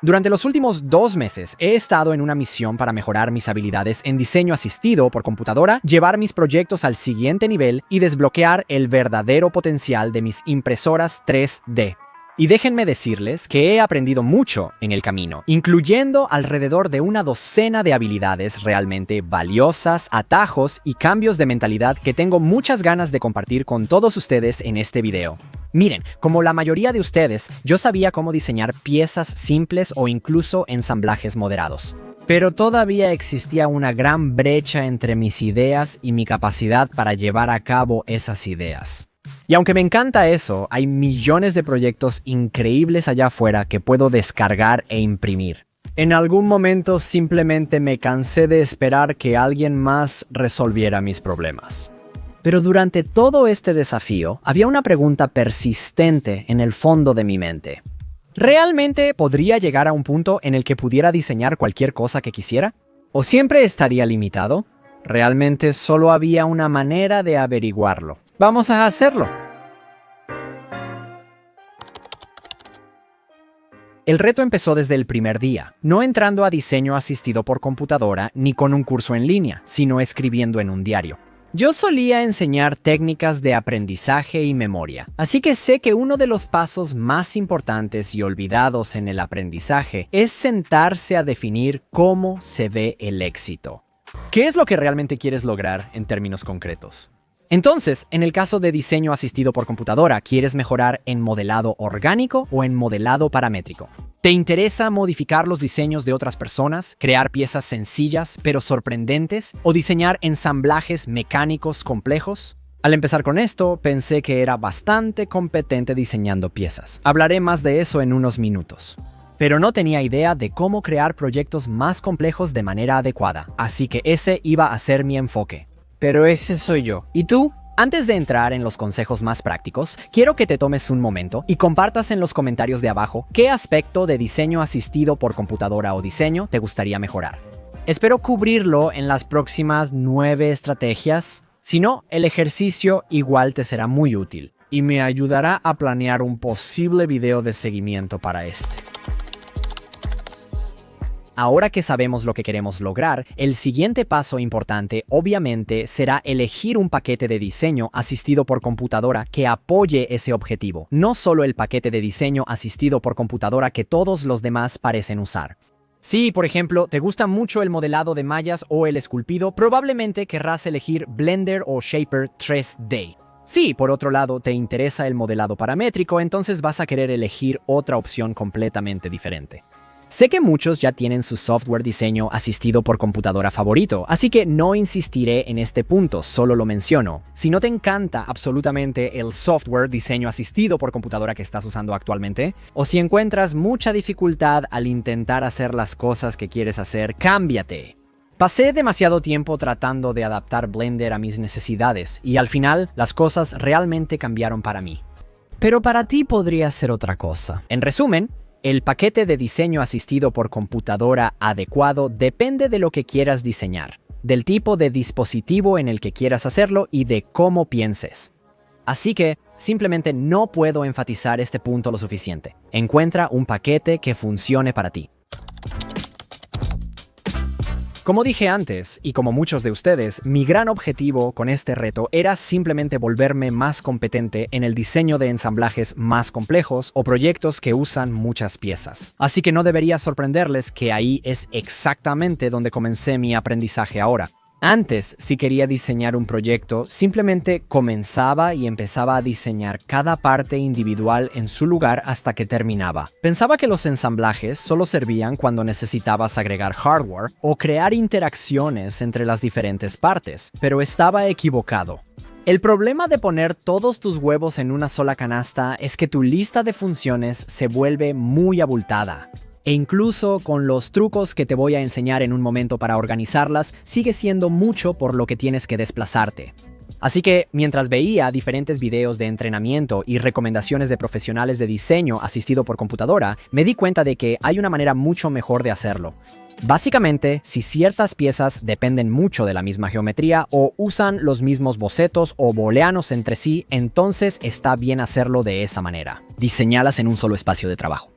Durante los últimos 2 meses he estado en una misión para mejorar mis habilidades en diseño asistido por computadora, llevar mis proyectos al siguiente nivel y desbloquear el verdadero potencial de mis impresoras 3D. Y déjenme decirles que he aprendido mucho en el camino, incluyendo alrededor de una docena de habilidades realmente valiosas, atajos y cambios de mentalidad que tengo muchas ganas de compartir con todos ustedes en este video. Miren, como la mayoría de ustedes, yo sabía cómo diseñar piezas simples o incluso ensamblajes moderados. Pero todavía existía una gran brecha entre mis ideas y mi capacidad para llevar a cabo esas ideas. Y aunque me encanta eso, hay millones de proyectos increíbles allá afuera que puedo descargar e imprimir. En algún momento simplemente me cansé de esperar que alguien más resolviera mis problemas. Pero durante todo este desafío, había una pregunta persistente en el fondo de mi mente. ¿Realmente podría llegar a un punto en el que pudiera diseñar cualquier cosa que quisiera? ¿O siempre estaría limitado? Realmente solo había una manera de averiguarlo. ¡Vamos a hacerlo! El reto empezó desde el primer día, no entrando a diseño asistido por computadora ni con un curso en línea, sino escribiendo en un diario. Yo solía enseñar técnicas de aprendizaje y memoria, así que sé que uno de los pasos más importantes y olvidados en el aprendizaje es sentarse a definir cómo se ve el éxito. ¿Qué es lo que realmente quieres lograr en términos concretos? Entonces, en el caso de diseño asistido por computadora, ¿quieres mejorar en modelado orgánico o en modelado paramétrico? ¿Te interesa modificar los diseños de otras personas, crear piezas sencillas pero sorprendentes o diseñar ensamblajes mecánicos complejos? Al empezar con esto, pensé que era bastante competente diseñando piezas. Hablaré más de eso en unos minutos. Pero no tenía idea de cómo crear proyectos más complejos de manera adecuada, así que ese iba a ser mi enfoque. Pero ese soy yo. ¿Y tú? Antes de entrar en los consejos más prácticos, quiero que te tomes un momento y compartas en los comentarios de abajo qué aspecto de diseño asistido por computadora o diseño te gustaría mejorar. Espero cubrirlo en las próximas 9 estrategias. Si no, el ejercicio igual te será muy útil y me ayudará a planear un posible video de seguimiento para este. Ahora que sabemos lo que queremos lograr, el siguiente paso importante obviamente será elegir un paquete de diseño asistido por computadora que apoye ese objetivo, no solo el paquete de diseño asistido por computadora que todos los demás parecen usar. Si, por ejemplo, te gusta mucho el modelado de mallas o el esculpido, probablemente querrás elegir Blender o Shaper 3D. Si, por otro lado, te interesa el modelado paramétrico, entonces vas a querer elegir otra opción completamente diferente. Sé que muchos ya tienen su software diseño asistido por computadora favorito, así que no insistiré en este punto, solo lo menciono. Si no te encanta absolutamente el software diseño asistido por computadora que estás usando actualmente, o si encuentras mucha dificultad al intentar hacer las cosas que quieres hacer, cámbiate. Pasé demasiado tiempo tratando de adaptar Blender a mis necesidades y al final las cosas realmente cambiaron para mí. Pero para ti podría ser otra cosa. En resumen, el paquete de diseño asistido por computadora adecuado depende de lo que quieras diseñar, del tipo de dispositivo en el que quieras hacerlo y de cómo pienses. Así que, simplemente no puedo enfatizar este punto lo suficiente. Encuentra un paquete que funcione para ti. Como dije antes, y como muchos de ustedes, mi gran objetivo con este reto era simplemente volverme más competente en el diseño de ensamblajes más complejos o proyectos que usan muchas piezas. Así que no debería sorprenderles que ahí es exactamente donde comencé mi aprendizaje ahora. Antes, si quería diseñar un proyecto, simplemente comenzaba y empezaba a diseñar cada parte individual en su lugar hasta que terminaba. Pensaba que los ensamblajes solo servían cuando necesitabas agregar hardware o crear interacciones entre las diferentes partes, pero estaba equivocado. El problema de poner todos tus huevos en una sola canasta es que tu lista de funciones se vuelve muy abultada. E incluso con los trucos que te voy a enseñar en un momento para organizarlas, sigue siendo mucho por lo que tienes que desplazarte. Así que, mientras veía diferentes videos de entrenamiento y recomendaciones de profesionales de diseño asistido por computadora, me di cuenta de que hay una manera mucho mejor de hacerlo. Básicamente, si ciertas piezas dependen mucho de la misma geometría o usan los mismos bocetos o booleanos entre sí, entonces está bien hacerlo de esa manera. Diseñalas en un solo espacio de trabajo.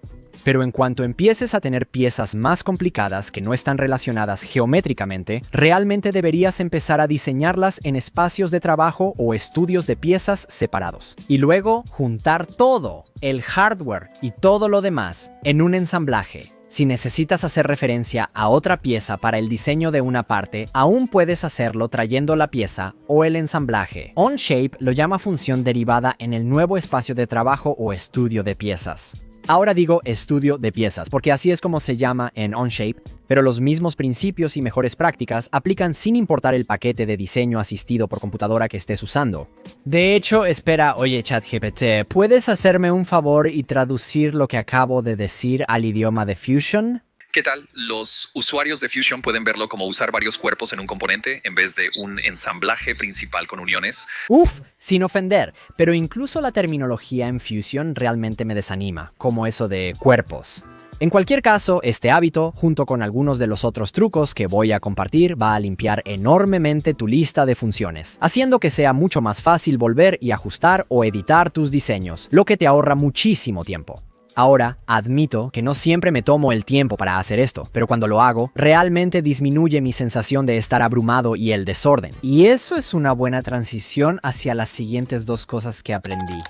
Pero en cuanto empieces a tener piezas más complicadas que no están relacionadas geométricamente, realmente deberías empezar a diseñarlas en espacios de trabajo o estudios de piezas separados. Y luego juntar todo, el hardware y todo lo demás, en un ensamblaje. Si necesitas hacer referencia a otra pieza para el diseño de una parte, aún puedes hacerlo trayendo la pieza o el ensamblaje. Onshape lo llama función derivada en el nuevo espacio de trabajo o estudio de piezas. Ahora digo estudio de piezas, porque así es como se llama en Onshape, pero los mismos principios y mejores prácticas aplican sin importar el paquete de diseño asistido por computadora que estés usando. De hecho, espera, oye ChatGPT, ¿puedes hacerme un favor y traducir lo que acabo de decir al idioma de Fusion? ¿Qué tal? Los usuarios de Fusion pueden verlo como usar varios cuerpos en un componente en vez de un ensamblaje principal con uniones. Uf, sin ofender, pero incluso la terminología en Fusion realmente me desanima, como eso de cuerpos. En cualquier caso, este hábito, junto con algunos de los otros trucos que voy a compartir, va a limpiar enormemente tu lista de funciones, haciendo que sea mucho más fácil volver y ajustar o editar tus diseños, lo que te ahorra muchísimo tiempo. Ahora, admito que no siempre me tomo el tiempo para hacer esto, pero cuando lo hago, realmente disminuye mi sensación de estar abrumado y el desorden. Y eso es una buena transición hacia las siguientes dos cosas que aprendí.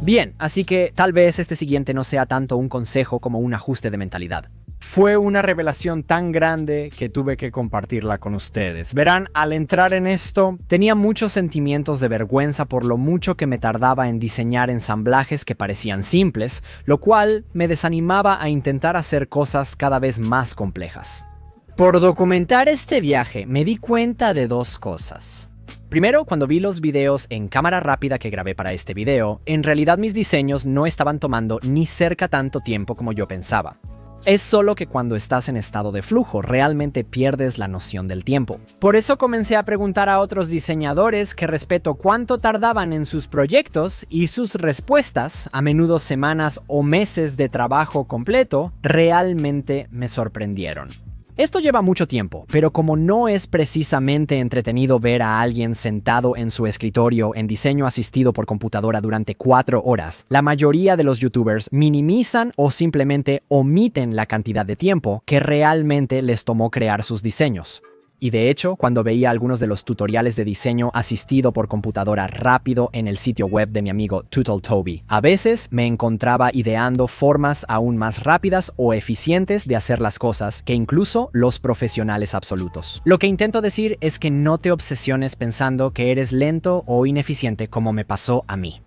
Bien, así que tal vez este siguiente no sea tanto un consejo como un ajuste de mentalidad. Fue una revelación tan grande que tuve que compartirla con ustedes. Verán, al entrar en esto, tenía muchos sentimientos de vergüenza por lo mucho que me tardaba en diseñar ensamblajes que parecían simples, lo cual me desanimaba a intentar hacer cosas cada vez más complejas. Por documentar este viaje, me di cuenta de dos cosas. Primero, cuando vi los videos en cámara rápida que grabé para este video, en realidad mis diseños no estaban tomando ni cerca tanto tiempo como yo pensaba. Es solo que cuando estás en estado de flujo, realmente pierdes la noción del tiempo. Por eso comencé a preguntar a otros diseñadores que respeto cuánto tardaban en sus proyectos y sus respuestas, a menudo semanas o meses de trabajo completo, realmente me sorprendieron. Esto lleva mucho tiempo, pero como no es precisamente entretenido ver a alguien sentado en su escritorio en diseño asistido por computadora durante 4 horas, la mayoría de los youtubers minimizan o simplemente omiten la cantidad de tiempo que realmente les tomó crear sus diseños. Y de hecho, cuando veía algunos de los tutoriales de diseño asistido por computadora rápido en el sitio web de mi amigo TutalToby, a veces me encontraba ideando formas aún más rápidas o eficientes de hacer las cosas que incluso los profesionales absolutos. Lo que intento decir es que no te obsesiones pensando que eres lento o ineficiente como me pasó a mí.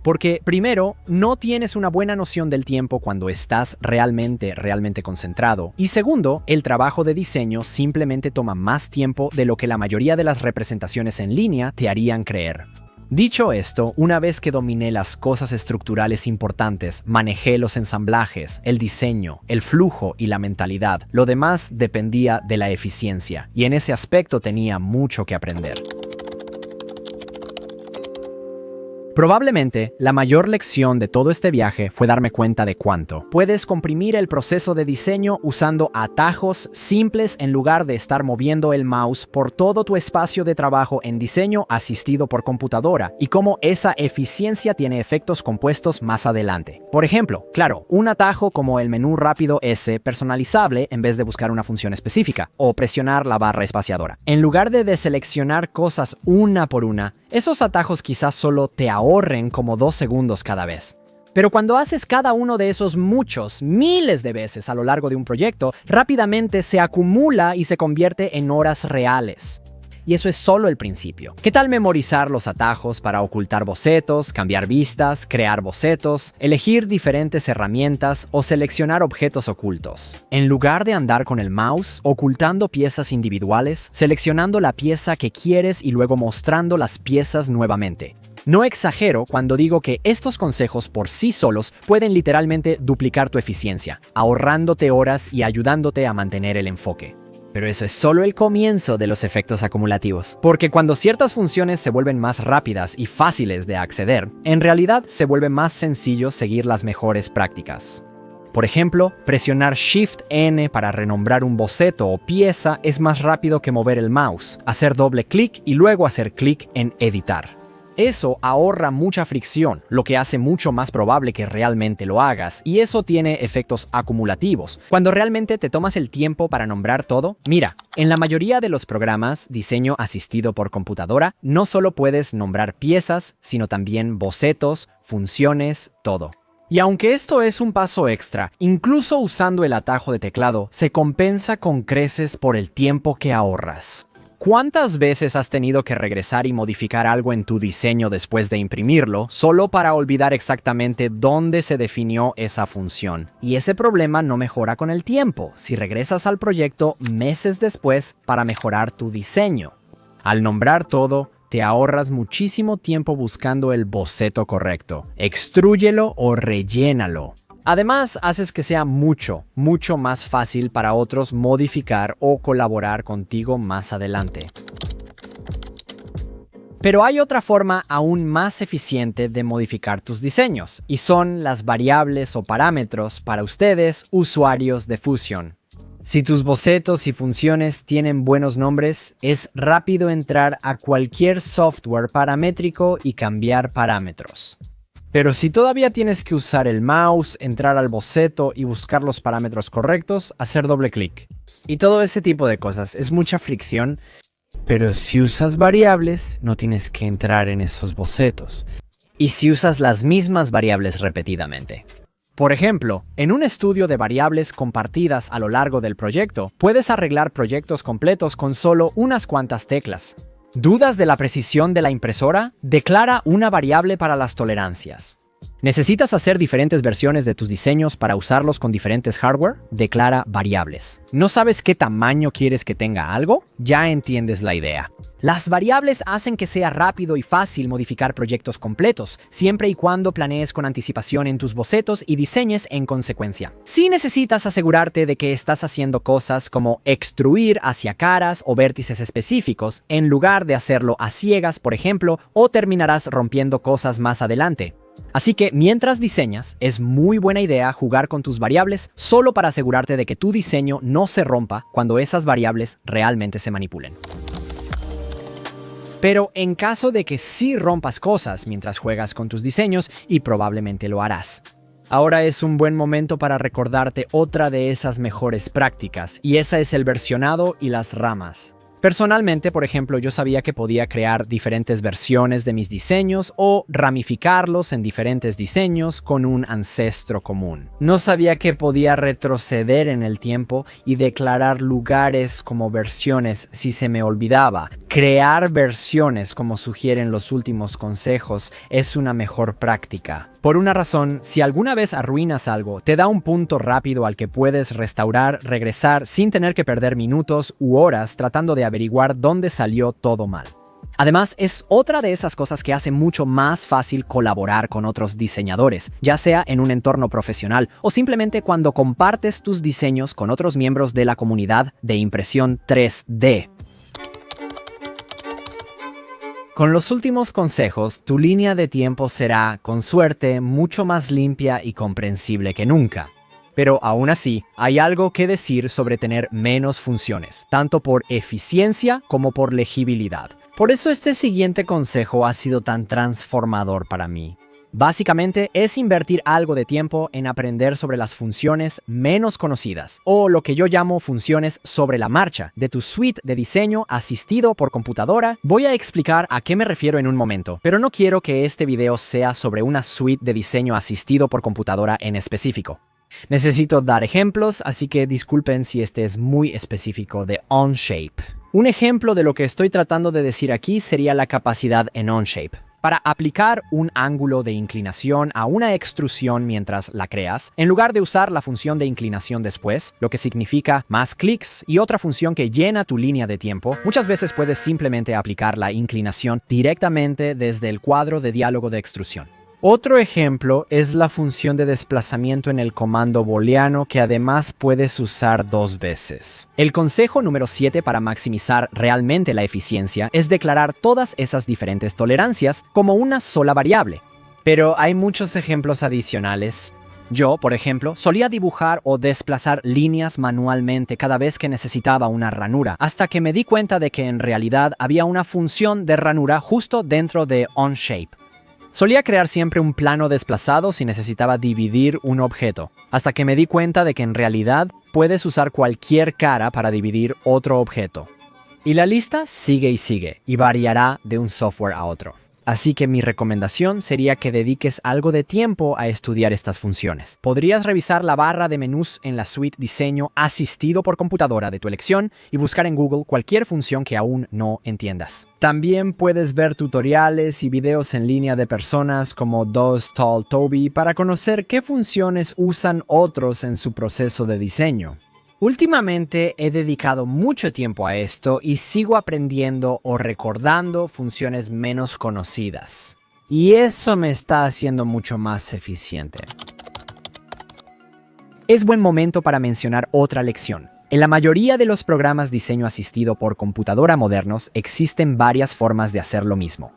Porque, primero, no tienes una buena noción del tiempo cuando estás realmente concentrado. Y segundo, el trabajo de diseño simplemente toma más tiempo de lo que la mayoría de las representaciones en línea te harían creer. Dicho esto, una vez que dominé las cosas estructurales importantes, manejé los ensamblajes, el diseño, el flujo y la mentalidad, lo demás dependía de la eficiencia. Y en ese aspecto tenía mucho que aprender. Probablemente, la mayor lección de todo este viaje fue darme cuenta de cuánto puedes comprimir el proceso de diseño usando atajos simples en lugar de estar moviendo el mouse por todo tu espacio de trabajo en diseño asistido por computadora y cómo esa eficiencia tiene efectos compuestos más adelante. Por ejemplo, claro, un atajo como el menú rápido S personalizable en vez de buscar una función específica o presionar la barra espaciadora. En lugar de deseleccionar cosas una por una, esos atajos quizás solo te ahorren como 2 segundos cada vez. Pero cuando haces cada uno de esos muchos, miles de veces a lo largo de un proyecto, rápidamente se acumula y se convierte en horas reales. Y eso es solo el principio. ¿Qué tal memorizar los atajos para ocultar bocetos, cambiar vistas, crear bocetos, elegir diferentes herramientas o seleccionar objetos ocultos? En lugar de andar con el mouse, ocultando piezas individuales, seleccionando la pieza que quieres y luego mostrando las piezas nuevamente. No exagero cuando digo que estos consejos por sí solos pueden literalmente duplicar tu eficiencia, ahorrándote horas y ayudándote a mantener el enfoque. Pero eso es solo el comienzo de los efectos acumulativos. Porque cuando ciertas funciones se vuelven más rápidas y fáciles de acceder, en realidad se vuelve más sencillo seguir las mejores prácticas. Por ejemplo, presionar Shift-N para renombrar un boceto o pieza es más rápido que mover el mouse, hacer doble clic y luego hacer clic en editar. Eso ahorra mucha fricción, lo que hace mucho más probable que realmente lo hagas, y eso tiene efectos acumulativos. Cuando realmente te tomas el tiempo para nombrar todo, mira, en la mayoría de los programas diseño asistido por computadora, no solo puedes nombrar piezas, sino también bocetos, funciones, todo. Y aunque esto es un paso extra, incluso usando el atajo de teclado, se compensa con creces por el tiempo que ahorras. ¿Cuántas veces has tenido que regresar y modificar algo en tu diseño después de imprimirlo, solo para olvidar exactamente dónde se definió esa función? Y ese problema no mejora con el tiempo, si regresas al proyecto meses después para mejorar tu diseño. Al nombrar todo, te ahorras muchísimo tiempo buscando el boceto correcto. Extrúyelo o rellénalo. Además, haces que sea mucho más fácil para otros modificar o colaborar contigo más adelante. Pero hay otra forma aún más eficiente de modificar tus diseños, y son las variables o parámetros para ustedes, usuarios de Fusion. Si tus bocetos y funciones tienen buenos nombres, es rápido entrar a cualquier software paramétrico y cambiar parámetros. Pero si todavía tienes que usar el mouse, entrar al boceto y buscar los parámetros correctos, hacer doble clic. Y todo ese tipo de cosas, es mucha fricción. Pero si usas variables, no tienes que entrar en esos bocetos. Y si usas las mismas variables repetidamente. Por ejemplo, en un estudio de variables compartidas a lo largo del proyecto, puedes arreglar proyectos completos con solo unas cuantas teclas. ¿Dudas de la precisión de la impresora? Declara una variable para las tolerancias. ¿Necesitas hacer diferentes versiones de tus diseños para usarlos con diferentes hardware? Declara variables. ¿No sabes qué tamaño quieres que tenga algo? Ya entiendes la idea. Las variables hacen que sea rápido y fácil modificar proyectos completos, siempre y cuando planees con anticipación en tus bocetos y diseñes en consecuencia. Si necesitas asegurarte de que estás haciendo cosas como extruir hacia caras o vértices específicos, en lugar de hacerlo a ciegas, por ejemplo, o terminarás rompiendo cosas más adelante. Así que mientras diseñas, es muy buena idea jugar con tus variables solo para asegurarte de que tu diseño no se rompa cuando esas variables realmente se manipulen. Pero en caso de que sí rompas cosas mientras juegas con tus diseños, y probablemente lo harás, ahora es un buen momento para recordarte otra de esas mejores prácticas, y esa es el versionado y las ramas. Personalmente, por ejemplo, yo sabía que podía crear diferentes versiones de mis diseños o ramificarlos en diferentes diseños con un ancestro común. No sabía que podía retroceder en el tiempo y declarar lugares como versiones si se me olvidaba. Crear versiones, como sugieren los últimos consejos, es una mejor práctica. Por una razón, si alguna vez arruinas algo, te da un punto rápido al que puedes restaurar, regresar sin tener que perder minutos u horas tratando de averiguar dónde salió todo mal. Además, es otra de esas cosas que hace mucho más fácil colaborar con otros diseñadores, ya sea en un entorno profesional o simplemente cuando compartes tus diseños con otros miembros de la comunidad de impresión 3D. Con los últimos consejos, tu línea de tiempo será, con suerte, mucho más limpia y comprensible que nunca. Pero aún así, hay algo que decir sobre tener menos funciones, tanto por eficiencia como por legibilidad. Por eso este siguiente consejo ha sido tan transformador para mí. Básicamente es invertir algo de tiempo en aprender sobre las funciones menos conocidas, o lo que yo llamo funciones sobre la marcha, de tu suite de diseño asistido por computadora. Voy a explicar a qué me refiero en un momento, pero no quiero que este video sea sobre una suite de diseño asistido por computadora en específico. Necesito dar ejemplos, así que disculpen si este es muy específico de Onshape. Un ejemplo de lo que estoy tratando de decir aquí sería la capacidad en Onshape. Para aplicar un ángulo de inclinación a una extrusión mientras la creas, en lugar de usar la función de inclinación después, lo que significa más clics y otra función que llena tu línea de tiempo, muchas veces puedes simplemente aplicar la inclinación directamente desde el cuadro de diálogo de extrusión. Otro ejemplo es la función de desplazamiento en el comando booleano que además puedes usar 2 veces. El consejo número 7 para maximizar realmente la eficiencia es declarar todas esas diferentes tolerancias como una sola variable. Pero hay muchos ejemplos adicionales. Yo, por ejemplo, solía dibujar o desplazar líneas manualmente cada vez que necesitaba una ranura, hasta que me di cuenta de que en realidad había una función de ranura justo dentro de Onshape. Solía crear siempre un plano desplazado si necesitaba dividir un objeto, hasta que me di cuenta de que en realidad puedes usar cualquier cara para dividir otro objeto. Y la lista sigue y variará de un software a otro. Así que mi recomendación sería que dediques algo de tiempo a estudiar estas funciones. Podrías revisar la barra de menús en la suite Diseño asistido por computadora de tu elección y buscar en Google cualquier función que aún no entiendas. También puedes ver tutoriales y videos en línea de personas como Does Tall Toby para conocer qué funciones usan otros en su proceso de diseño. Últimamente he dedicado mucho tiempo a esto y sigo aprendiendo o recordando funciones menos conocidas. Y eso me está haciendo mucho más eficiente. Es buen momento para mencionar otra lección. En la mayoría de los programas diseño asistido por computadora modernos existen varias formas de hacer lo mismo.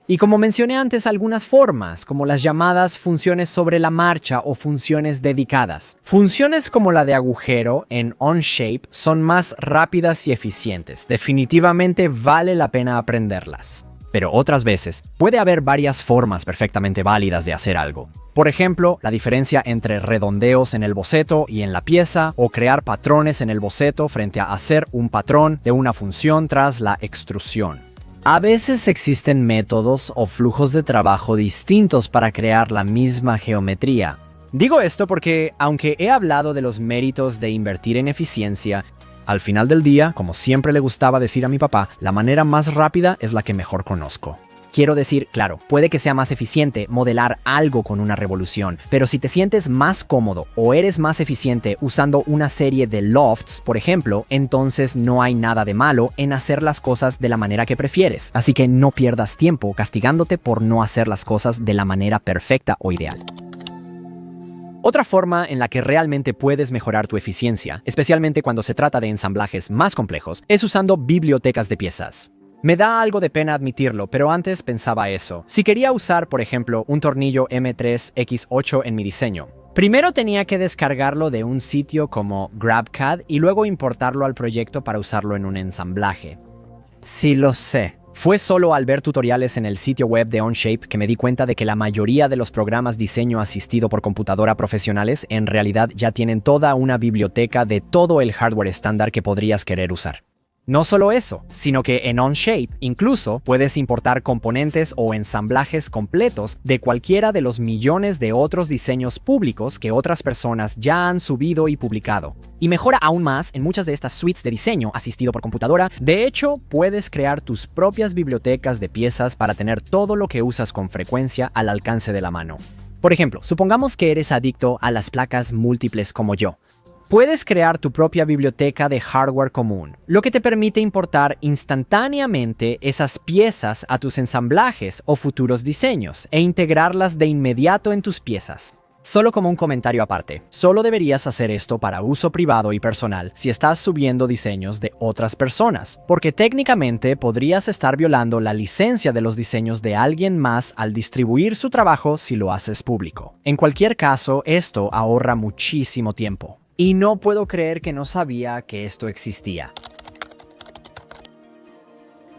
Y como mencioné antes, algunas formas, como las llamadas funciones sobre la marcha o funciones dedicadas. Funciones como la de agujero en Onshape son más rápidas y eficientes. Definitivamente vale la pena aprenderlas. Pero otras veces, puede haber varias formas perfectamente válidas de hacer algo. Por ejemplo, la diferencia entre redondeos en el boceto y en la pieza, o crear patrones en el boceto frente a hacer un patrón de una función tras la extrusión. A veces existen métodos o flujos de trabajo distintos para crear la misma geometría. Digo esto porque, aunque he hablado de los méritos de invertir en eficiencia, al final del día, como siempre le gustaba decir a mi papá, la manera más rápida es la que mejor conozco. Quiero decir, claro, puede que sea más eficiente modelar algo con una revolución, pero si te sientes más cómodo o eres más eficiente usando una serie de lofts, por ejemplo, entonces no hay nada de malo en hacer las cosas de la manera que prefieres. Así que no pierdas tiempo castigándote por no hacer las cosas de la manera perfecta o ideal. Otra forma en la que realmente puedes mejorar tu eficiencia, especialmente cuando se trata de ensamblajes más complejos, es usando bibliotecas de piezas. Me da algo de pena admitirlo, pero antes pensaba eso. Si quería usar, por ejemplo, un tornillo M3X8 en mi diseño, primero tenía que descargarlo de un sitio como GrabCAD y luego importarlo al proyecto para usarlo en un ensamblaje. Sí lo sé. Fue solo al ver tutoriales en el sitio web de Onshape que me di cuenta de que la mayoría de los programas diseño asistido por computadora profesionales en realidad ya tienen toda una biblioteca de todo el hardware estándar que podrías querer usar. No solo eso, sino que en Onshape incluso puedes importar componentes o ensamblajes completos de cualquiera de los millones de otros diseños públicos que otras personas ya han subido y publicado. Y mejora aún más en muchas de estas suites de diseño asistido por computadora. De hecho, puedes crear tus propias bibliotecas de piezas para tener todo lo que usas con frecuencia al alcance de la mano. Por ejemplo, supongamos que eres adicto a las placas múltiples como yo. Puedes crear tu propia biblioteca de hardware común, lo que te permite importar instantáneamente esas piezas a tus ensamblajes o futuros diseños e integrarlas de inmediato en tus piezas. Solo como un comentario aparte, solo deberías hacer esto para uso privado y personal si estás subiendo diseños de otras personas, porque técnicamente podrías estar violando la licencia de los diseños de alguien más al distribuir su trabajo si lo haces público. En cualquier caso, esto ahorra muchísimo tiempo. Y no puedo creer que no sabía que esto existía.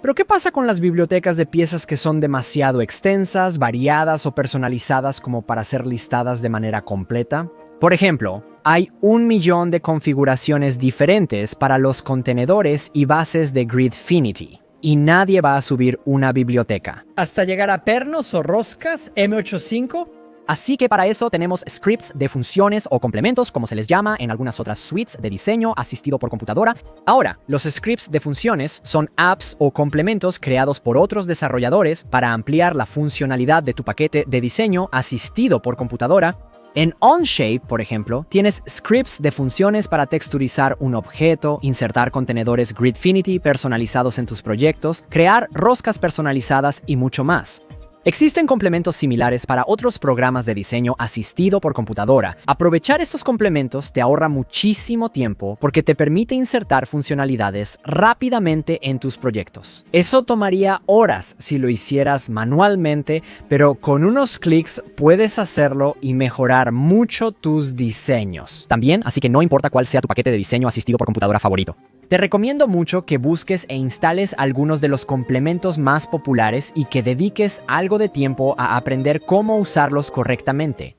Pero ¿qué pasa con las bibliotecas de piezas que son demasiado extensas, variadas o personalizadas como para ser listadas de manera completa? Por ejemplo, hay 1 millón de configuraciones diferentes para los contenedores y bases de Gridfinity, y nadie va a subir una biblioteca. ¿Hasta llegar a pernos o roscas M85? Así que para eso tenemos scripts de funciones o complementos, como se les llama en algunas otras suites de diseño asistido por computadora. Ahora, los scripts de funciones son apps o complementos creados por otros desarrolladores para ampliar la funcionalidad de tu paquete de diseño asistido por computadora. En Onshape, por ejemplo, tienes scripts de funciones para texturizar un objeto, insertar contenedores Gridfinity personalizados en tus proyectos, crear roscas personalizadas y mucho más. Existen complementos similares para otros programas de diseño asistido por computadora. Aprovechar estos complementos te ahorra muchísimo tiempo porque te permite insertar funcionalidades rápidamente en tus proyectos. Eso tomaría horas si lo hicieras manualmente, pero con unos clics puedes hacerlo y mejorar mucho tus diseños. También, así que no importa cuál sea tu paquete de diseño asistido por computadora favorito. Te recomiendo mucho que busques e instales algunos de los complementos más populares y que dediques algo de tiempo a aprender cómo usarlos correctamente.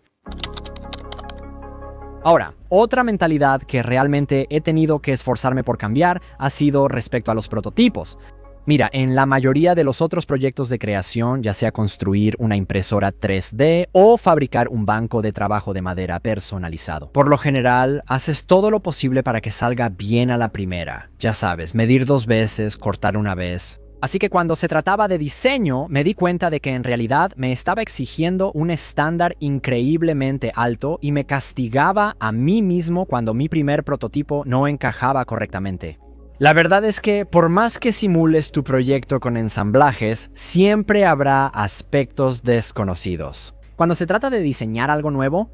Ahora, otra mentalidad que realmente he tenido que esforzarme por cambiar ha sido respecto a los prototipos. Mira, en la mayoría de los otros proyectos de creación, ya sea construir una impresora 3D o fabricar un banco de trabajo de madera personalizado, por lo general, haces todo lo posible para que salga bien a la primera. Ya sabes, medir 2 veces, cortar una vez. Así que cuando se trataba de diseño, me di cuenta de que en realidad me estaba exigiendo un estándar increíblemente alto y me castigaba a mí mismo cuando mi primer prototipo no encajaba correctamente. La verdad es que por más que simules tu proyecto con ensamblajes, siempre habrá aspectos desconocidos. Cuando se trata de diseñar algo nuevo,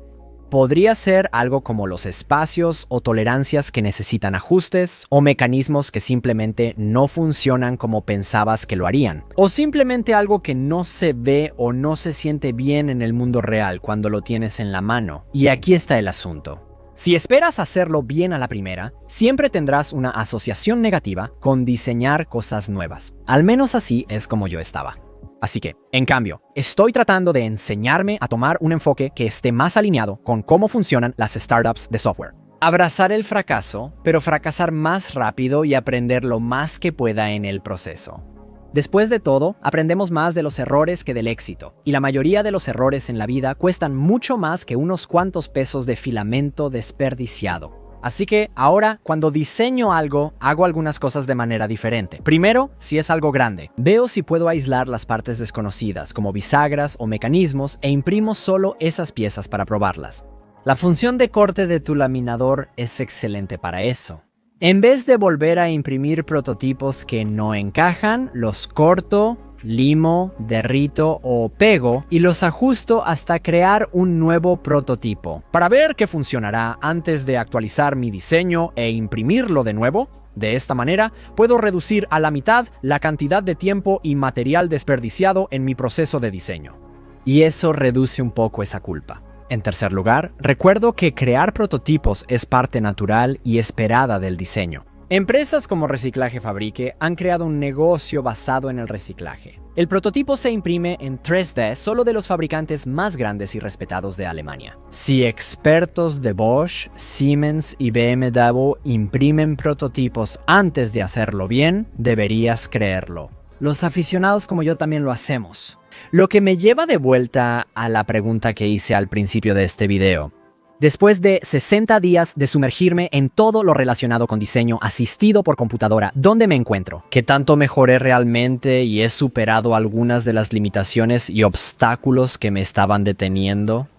podría ser algo como los espacios o tolerancias que necesitan ajustes, o mecanismos que simplemente no funcionan como pensabas que lo harían, o simplemente algo que no se ve o no se siente bien en el mundo real cuando lo tienes en la mano. Y aquí está el asunto. Si esperas hacerlo bien a la primera, siempre tendrás una asociación negativa con diseñar cosas nuevas. Al menos así es como yo estaba. Así que, en cambio, estoy tratando de enseñarme a tomar un enfoque que esté más alineado con cómo funcionan las startups de software. Abrazar el fracaso, pero fracasar más rápido y aprender lo más que pueda en el proceso. Después de todo, aprendemos más de los errores que del éxito, y la mayoría de los errores en la vida cuestan mucho más que unos cuantos pesos de filamento desperdiciado. Así que ahora, cuando diseño algo, hago algunas cosas de manera diferente. Primero, si es algo grande, veo si puedo aislar las partes desconocidas, como bisagras o mecanismos, e imprimo solo esas piezas para probarlas. La función de corte de tu laminador es excelente para eso. En vez de volver a imprimir prototipos que no encajan, los corto, limo, derrito o pego y los ajusto hasta crear un nuevo prototipo. Para ver qué funcionará antes de actualizar mi diseño e imprimirlo de nuevo, de esta manera puedo reducir a la mitad la cantidad de tiempo y material desperdiciado en mi proceso de diseño. Y eso reduce un poco esa culpa. En tercer lugar, recuerdo que crear prototipos es parte natural y esperada del diseño. Empresas como Reciclaje Fabrique han creado un negocio basado en el reciclaje. El prototipo se imprime en 3D solo de los fabricantes más grandes y respetados de Alemania. Si expertos de Bosch, Siemens y BMW imprimen prototipos antes de hacerlo bien, deberías creerlo. Los aficionados como yo también lo hacemos. Lo que me lleva de vuelta a la pregunta que hice al principio de este video. Después de 60 días de sumergirme en todo lo relacionado con diseño asistido por computadora, ¿dónde me encuentro? ¿Qué tanto mejoré realmente y he superado algunas de las limitaciones y obstáculos que me estaban deteniendo?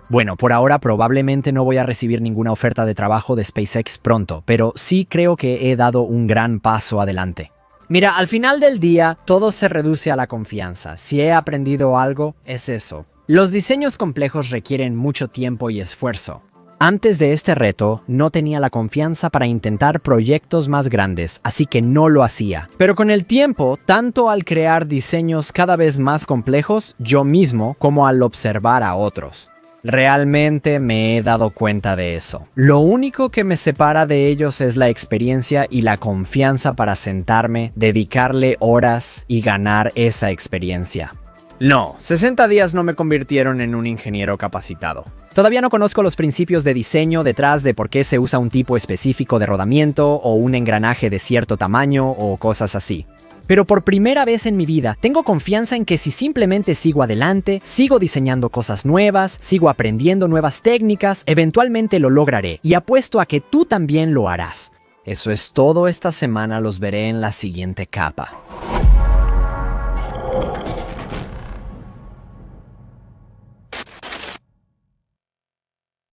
Bueno, por ahora probablemente no voy a recibir ninguna oferta de trabajo de SpaceX pronto, pero sí creo que he dado un gran paso adelante. Mira, al final del día, todo se reduce a la confianza. Si he aprendido algo, es eso. Los diseños complejos requieren mucho tiempo y esfuerzo. Antes de este reto, no tenía la confianza para intentar proyectos más grandes, así que no lo hacía. Pero con el tiempo, tanto al crear diseños cada vez más complejos, yo mismo, como al observar a otros. Realmente me he dado cuenta de eso. Lo único que me separa de ellos es la experiencia y la confianza para sentarme, dedicarle horas y ganar esa experiencia. No, 60 días no me convirtieron en un ingeniero capacitado. Todavía no conozco los principios de diseño detrás de por qué se usa un tipo específico de rodamiento o un engranaje de cierto tamaño o cosas así. Pero por primera vez en mi vida, tengo confianza en que si simplemente sigo adelante, sigo diseñando cosas nuevas, sigo aprendiendo nuevas técnicas, eventualmente lo lograré y apuesto a que tú también lo harás. Eso es todo esta semana, los veré en la siguiente capa.